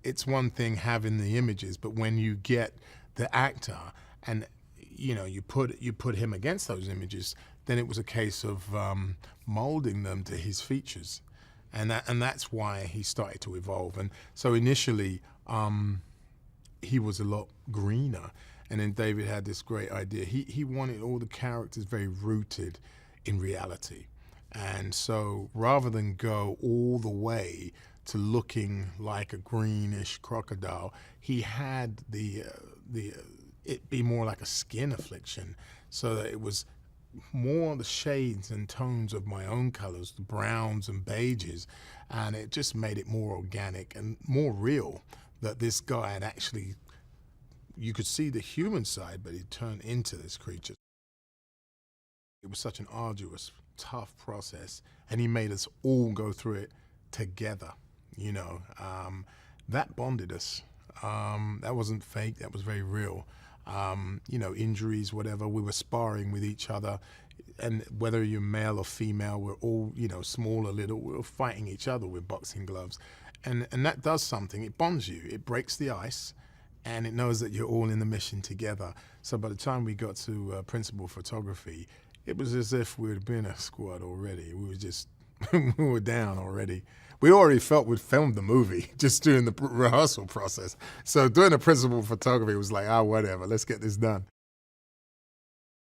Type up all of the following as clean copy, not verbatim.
it's one thing having the images, but when you get the actor and you put him against those images, then it was a case of molding them to his features, and that's why he started to evolve. And so initially, he was a lot greener, and then David had this great idea. He wanted all the characters very rooted in reality, and so rather than go all the way to looking like a greenish crocodile, he had it be more like a skin affliction, so that it was more the shades and tones of my own colors, the browns and beiges, and it just made it more organic and more real, that this guy had actually, you could see the human side, but he turned into this creature. It was such an arduous, tough process, and he made us all go through it together. That bonded us. That wasn't fake, that was very real. Injuries, whatever, we were sparring with each other, and whether you're male or female, we're all, small or little, we're fighting each other with boxing gloves. And that does something, it bonds you, it breaks the ice, and it knows that you're all in the mission together. So by the time we got to principal photography, it was as if we had been a squad already. We were just, we were down already. We already felt we'd filmed the movie just during the rehearsal process. So doing the principal photography was like, whatever, let's get this done.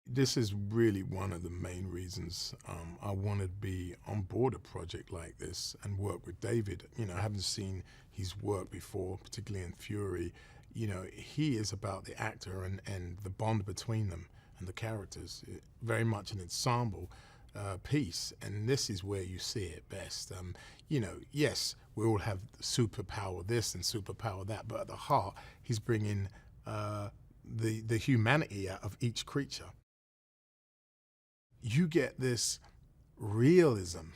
This is really one of the main reasons I wanted to be on board a project like this and work with David. I haven't seen his work before, particularly in Fury. He is about the actor and the bond between them and the characters, very much an ensemble piece, and this is where you see it best. Yes, we all have superpower this and superpower that, but at the heart, he's bringing the humanity out of each creature. You get this realism,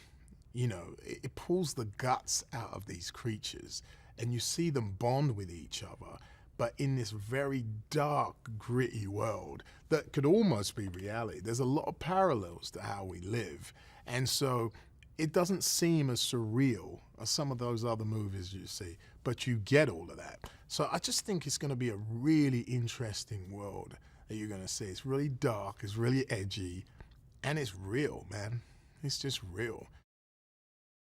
it pulls the guts out of these creatures, and you see them bond with each other, but in this very dark, gritty world that could almost be reality. There's a lot of parallels to how we live. And so it doesn't seem as surreal as some of those other movies you see, but you get all of that. So I just think it's gonna be a really interesting world that you're gonna see. It's really dark, it's really edgy, and it's real, man. It's just real.